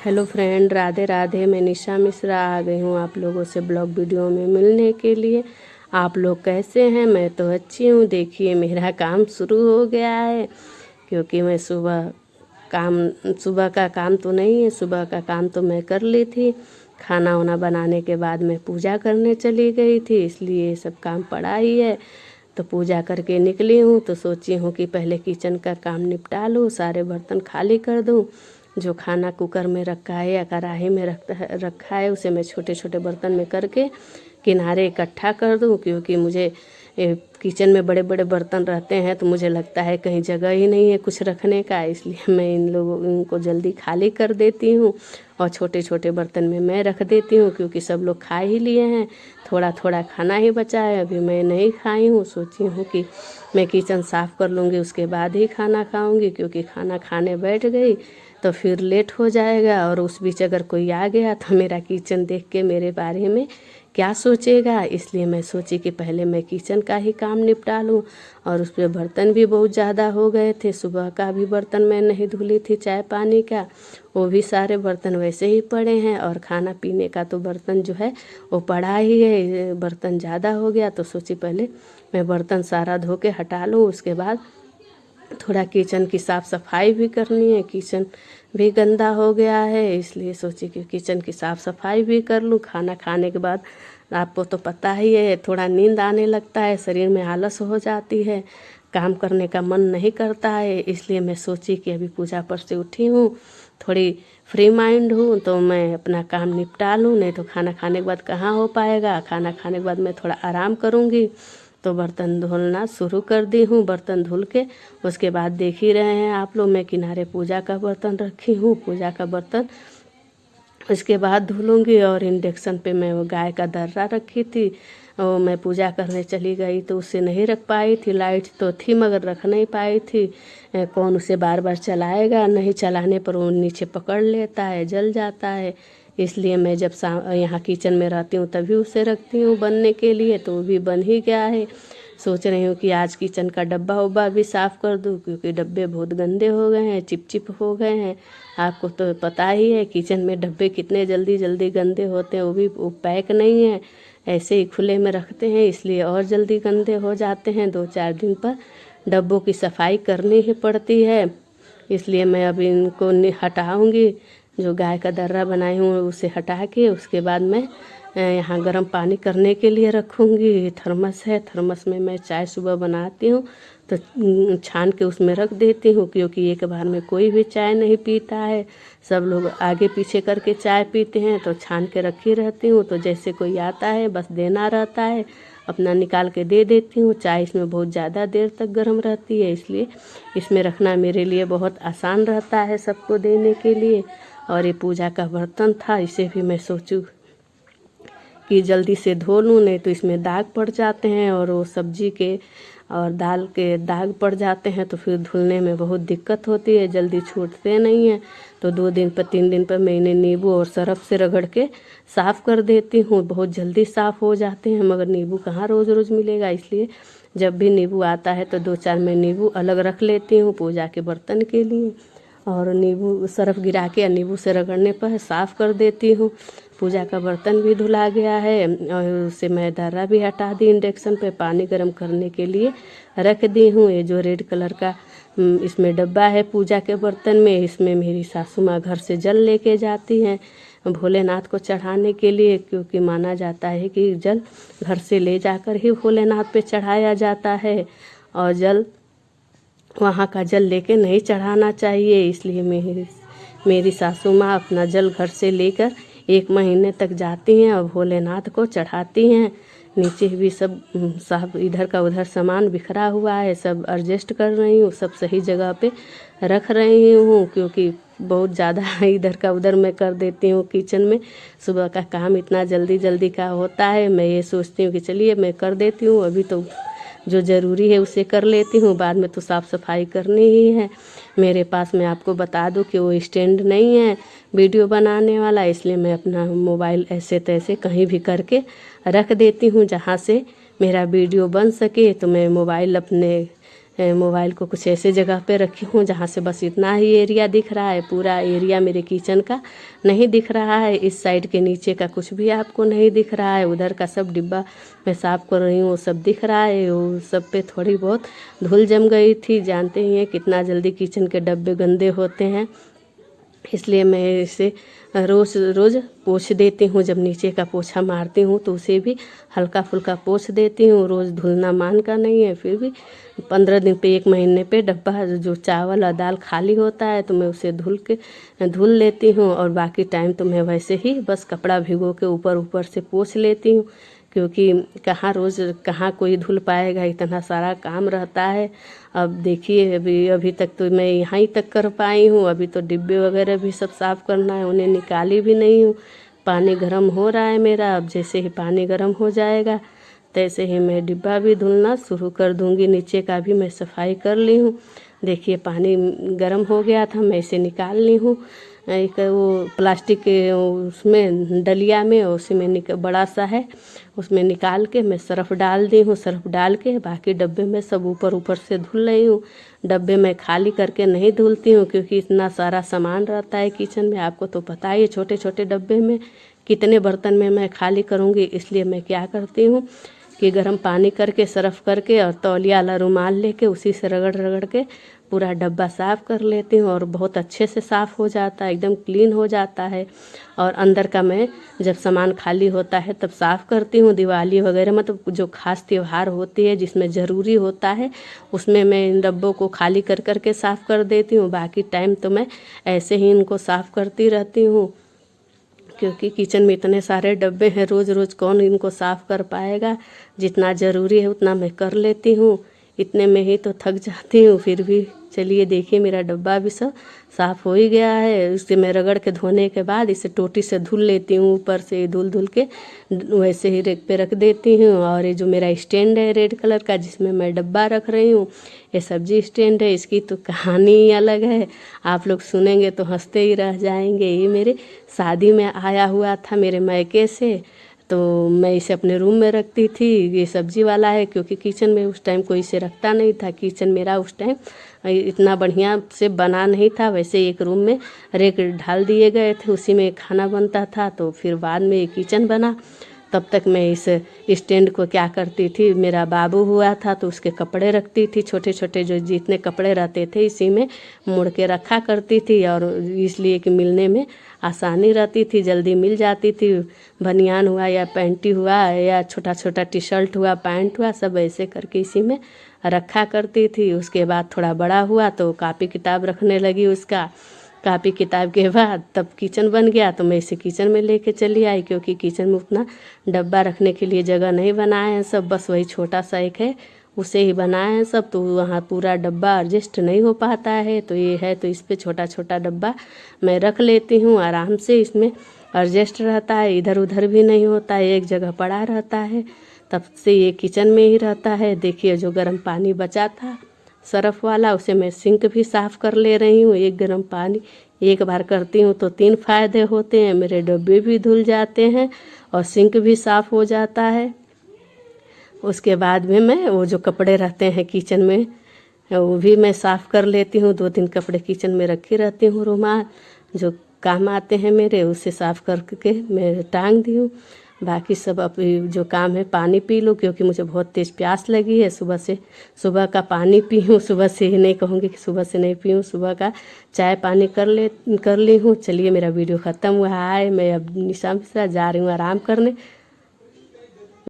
Hello friend, Radhe Radhe. मैं निशा मिश्रा आ गई हूँ आप लोगों से ब्लॉग वीडियो में मिलने के लिए। आप लोग कैसे हैं? मैं तो अच्छी हूँ। देखिए, मेरा काम शुरू हो गया है क्योंकि मैं सुबह का काम तो नहीं है, सुबह का काम तो मैं कर ली थी। खाना वाना बनाने के बाद मैं पूजा करने चली गई थी, इसलिए ये सब काम पड़ा ही है। तो पूजा करके निकली हूँ तो सोची हूँ कि पहले किचन का काम निपटा लूँ, सारे बर्तन खाली कर दूँ। जो खाना कुकर में रखा है या कढ़ाई में रखा है उसे मैं छोटे छोटे बर्तन में करके किनारे इकट्ठा कर दूं, क्योंकि मुझे किचन में बड़े बड़े बर्तन रहते हैं तो मुझे लगता है कहीं जगह ही नहीं है कुछ रखने का, इसलिए मैं इनको जल्दी खाली कर देती हूँ और छोटे छोटे बर्तन में मैं रख देती हूँ, क्योंकि सब लोग खा ही लिए हैं। थोड़ा थोड़ा खाना ही बचा है, अभी मैं नहीं खाई हूँ। सोची हूँ कि मैं किचन साफ़ कर लूँगी, उसके बाद ही खाना खाऊँगी, क्योंकि खाना खाने बैठ गई तो फिर लेट हो जाएगा और उस बीच अगर कोई आ गया तो मेरा किचन देख के मेरे बारे में क्या सोचेगा। इसलिए मैं सोची कि पहले मैं किचन का ही काम निपटा लूँ। और उस पर बर्तन भी बहुत ज़्यादा हो गए थे, सुबह का भी बर्तन मैं नहीं धुली थी, चाय पानी का वो भी सारे बर्तन वैसे ही पड़े हैं, और खाना पीने का तो बर्तन जो है वो पड़ा ही है। बर्तन ज़्यादा हो गया तो सोची पहले मैं बर्तन सारा धो के हटा लूँ, उसके बाद थोड़ा किचन की साफ़ सफाई भी करनी है। किचन भी गंदा हो गया है, इसलिए सोची कि किचन की साफ़ सफाई भी कर लूँ। खाना खाने के बाद आपको तो पता ही है, थोड़ा नींद आने लगता है, शरीर में आलस हो जाती है, काम करने का मन नहीं करता है। इसलिए मैं सोची कि अभी पूजा पर से उठी हूँ, थोड़ी फ्री माइंड हूँ, तो मैं अपना काम निपटा लूँ, नहीं तो खाना खाने के बाद कहाँ हो पाएगा। खाना खाने के बाद मैं थोड़ा आराम करूँगी। तो बर्तन धुलना शुरू कर दी हूँ। बर्तन धुल के उसके बाद देख ही रहे हैं आप लोग, मैं किनारे पूजा का बर्तन रखी हूँ। पूजा का बर्तन उसके बाद धुलूँगी। और इंडक्शन पे मैं वो गाय का दर्रा रखी थी, वो मैं पूजा करने चली गई तो उसे नहीं रख पाई थी। लाइट तो थी मगर रख नहीं पाई थी। कौन उसे बार बार चलाएगा, नहीं चलाने पर वो नीचे पकड़ लेता है, जल जाता है। इसलिए मैं जब यहाँ किचन में रहती हूँ तभी उसे रखती हूँ बनने के लिए, तो वो भी बन ही गया है। सोच रही हूँ कि आज किचन का डब्बा उब्बा भी साफ़ कर दूँ, क्योंकि डब्बे बहुत गंदे हो गए हैं, चिपचिप हो गए हैं। आपको तो पता ही है किचन में डब्बे कितने जल्दी जल्दी गंदे होते हैं, वो पैक नहीं है, ऐसे ही खुले में रखते हैं, इसलिए और जल्दी गंदे हो जाते हैं। 2-4 दिन पर डब्बों की सफाई करनी ही पड़ती है। इसलिए मैं अभी इनको हटाऊँगी। जो गाय का दर्रा बनाई हूँ उसे हटा के उसके बाद मैं यहाँ गर्म पानी करने के लिए रखूँगी। थर्मस है, थर्मस में मैं चाय सुबह बनाती हूँ तो छान के उसमें रख देती हूँ, क्योंकि एक बार में कोई भी चाय नहीं पीता है, सब लोग आगे पीछे करके चाय पीते हैं, तो छान के रखी रहती हूँ। तो जैसे कोई आता है बस देना रहता है, अपना निकाल के दे देती हूँ। चाय इसमें बहुत ज़्यादा देर तक गर्म रहती है, इसलिए इसमें रखना मेरे लिए बहुत आसान रहता है सबको देने के लिए। और ये पूजा का बर्तन था, इसे भी मैं सोचूं कि जल्दी से धो लूँ, नहीं तो इसमें दाग पड़ जाते हैं और वो सब्जी के और दाल के दाग पड़ जाते हैं, तो फिर धुलने में बहुत दिक्कत होती है, जल्दी छूटते नहीं हैं। तो 2 दिन पर 3 दिन पर मैं इन्हें नींबू और सरफ से रगड़ के साफ़ कर देती हूँ। बहुत जल्दी साफ़ हो जाते हैं, मगर नींबू कहाँ रोज़ रोज़ मिलेगा, इसलिए जब भी नींबू आता है तो 2-4 मैं नींबू अलग रख लेती हूँ पूजा के बर्तन के लिए। और नींबू सरफ गिरा के या नींबू से रगड़ने पर साफ़ कर देती हूँ। पूजा का बर्तन भी धुला गया है और उसे मैं दर्रा भी हटा दी, इंडक्शन पे पानी गर्म करने के लिए रख दी हूँ। ये जो रेड कलर का इसमें डब्बा है पूजा के बर्तन में, इसमें मेरी सासू माँ घर से जल लेके जाती हैं भोलेनाथ को चढ़ाने के लिए, क्योंकि माना जाता है कि जल घर से ले जाकर ही भोलेनाथ पे चढ़ाया जाता है, और जल वहाँ का जल लेके नहीं चढ़ाना चाहिए। इसलिए मेरी सासू माँ अपना जल घर से लेकर 1 महीने तक जाती हैं और भोलेनाथ को चढ़ाती हैं। नीचे भी सब इधर का उधर सामान बिखरा हुआ है, सब एडजस्ट कर रही हूँ, सब सही जगह पे रख रही हूँ, क्योंकि बहुत ज़्यादा इधर का उधर मैं कर देती हूँ किचन में। सुबह का काम इतना जल्दी जल्दी का होता है, मैं ये सोचती हूँ कि चलिए मैं कर देती हूँ, अभी तो जो ज़रूरी है उसे कर लेती हूँ, बाद में तो साफ़ सफाई करनी ही है। मेरे पास मैं आपको बता दूं कि वो स्टैंड नहीं है वीडियो बनाने वाला, इसलिए मैं अपना मोबाइल ऐसे तैसे कहीं भी करके रख देती हूँ जहाँ से मेरा वीडियो बन सके। तो मैं मोबाइल अपने मोबाइल को कुछ ऐसे जगह पे रखी हूँ जहाँ से बस इतना ही एरिया दिख रहा है, पूरा एरिया मेरे किचन का नहीं दिख रहा है। इस साइड के नीचे का कुछ भी आपको नहीं दिख रहा है। उधर का सब डिब्बा मैं साफ़ कर रही हूँ, वो सब दिख रहा है। वो सब पे थोड़ी बहुत धूल जम गई थी। जानते ही हैं कितना जल्दी किचन के डब्बे गंदे होते हैं, इसलिए मैं इसे रोज़ रोज़ पोंछ देती हूँ। जब नीचे का पोछा मारती हूँ तो उसे भी हल्का फुल्का पोंछ देती हूँ। रोज़ धुलना मान का नहीं है, फिर भी 15 दिन पे 1 महीने पे डब्बा जो चावल और दाल खाली होता है तो मैं उसे धुल लेती हूँ। और बाकी टाइम तो मैं वैसे ही बस कपड़ा भिगो के ऊपर ऊपर से पोंछ लेती हूँ, क्योंकि कहाँ कोई धुल पाएगा, इतना सारा काम रहता है। अब देखिए अभी तक तो मैं यहाँ ही तक कर पाई हूँ। अभी तो डिब्बे वगैरह भी सब साफ़ करना है, उन्हें निकाली भी नहीं हूँ। पानी गर्म हो रहा है मेरा। अब जैसे ही पानी गर्म हो जाएगा तैसे ही मैं डिब्बा भी धुलना शुरू कर दूँगी। नीचे का भी मैं सफाई कर ली हूँ। देखिए पानी गर्म हो गया था, मैं इसे निकाल ली हूँ। एक वो प्लास्टिक के उसमें डलिया में, उसी में बड़ा सा है, उसमें निकाल के मैं सर्फ़ डाल दी हूँ। सर्फ़ डाल के बाकी डब्बे में सब ऊपर ऊपर से धुल रही हूँ। डब्बे मैं खाली करके नहीं धुलती हूँ, क्योंकि इतना सारा सामान रहता है किचन में, आपको तो पता ही है छोटे छोटे डब्बे में कितने बर्तन में मैं खाली करूँगी। इसलिए मैं क्या करती हूँ कि गर्म पानी करके सर्फ़ करके और तौलिया वाला रुमाल लेके उसी से रगड़ रगड़ के पूरा डब्बा साफ़ कर लेती हूँ। और बहुत अच्छे से साफ़ हो जाता है, एकदम क्लीन हो जाता है। और अंदर का मैं जब सामान खाली होता है तब साफ़ करती हूँ। दिवाली वगैरह मतलब जो खास त्यौहार होती है जिसमें ज़रूरी होता है उसमें मैं इन डब्बों को खाली कर कर के साफ़ कर देती हूँ। बाकी टाइम तो मैं ऐसे ही इनको साफ़ करती रहती हूँ, क्योंकि किचन में इतने सारे डब्बे हैं, रोज़ रोज़ कौन इनको साफ़ कर पाएगा। जितना ज़रूरी है उतना मैं कर लेती हूँ, इतने में ही तो थक जाती हूँ। फिर भी चलिए देखिए मेरा डब्बा भी सब साफ़ हो ही गया है। इसे मैं रगड़ के धोने के बाद इसे टोटी से धुल लेती हूँ, ऊपर से धुल के वैसे ही रेक पे रख देती हूँ। और ये जो मेरा स्टैंड है रेड कलर का जिसमें मैं डब्बा रख रही हूँ, ये सब्जी स्टैंड है। इसकी तो कहानी ही अलग है, आप लोग सुनेंगे तो हंसते ही रह जाएंगे। ये मेरे शादी में आया हुआ था मेरे मायके से, तो मैं इसे अपने रूम में रखती थी। ये सब्जी वाला है, क्योंकि किचन में उस टाइम कोई इसे रखता नहीं था। किचन मेरा उस टाइम इतना बढ़िया से बना नहीं था, वैसे एक रूम में रेक ढाल दिए गए थे, उसी में खाना बनता था। तो फिर बाद में किचन बना, तब तक मैं इस स्टैंड को क्या करती थी, मेरा बाबू हुआ था तो उसके कपड़े रखती थी, छोटे छोटे जो जितने कपड़े रहते थे इसी में मुड़ के रखा करती थी। और इसलिए कि मिलने में आसानी रहती थी, जल्दी मिल जाती थी। बनियान हुआ या पैंटी हुआ या छोटा छोटा टी शर्ट हुआ, पैंट हुआ, सब ऐसे करके इसी में रखा करती थी। उसके बाद थोड़ा बड़ा हुआ तो कापी किताब रखने लगी उसका। कापी किताब के बाद तब किचन बन गया, तो मैं इसे किचन में लेके चली आई, क्योंकि किचन में उतना डब्बा रखने के लिए जगह नहीं बनाए हैं सब, बस वही छोटा सा एक है उसे ही बनाए हैं सब। तो वहाँ पूरा डब्बा एडजस्ट नहीं हो पाता है, तो ये है तो इस पे छोटा छोटा डब्बा मैं रख लेती हूँ आराम से। इसमें एडजस्ट रहता है, इधर उधर भी नहीं होता है, एक जगह पड़ा रहता है। तब से ये किचन में ही रहता है। देखिए जो गर्म पानी बचा था सर्फ़ वाला, उसे मैं सिंक भी साफ़ कर ले रही हूँ। एक गर्म पानी एक बार करती हूँ तो 3 फ़ायदे होते हैं, मेरे डब्बे भी धुल जाते हैं और सिंक भी साफ़ हो जाता है। उसके बाद में मैं वो जो कपड़े रहते हैं किचन में वो भी मैं साफ़ कर लेती हूँ। 2-3 कपड़े किचन में रखी रहती हूँ, रुमाल जो काम आते हैं मेरे, उसे साफ़ करके मैं टांग दी हूँ। बाकी सब अब जो काम है, पानी पी लूँ क्योंकि मुझे बहुत तेज़ प्यास लगी है। सुबह का पानी पी हूँ, सुबह से ही नहीं कहूँगी कि सुबह से नहीं पी हूँ, सुबह का चाय पानी कर ली हूँ। चलिए मेरा वीडियो ख़त्म हुआ है, मैं अब निशा मिश्रा जा रही हूँ आराम करने।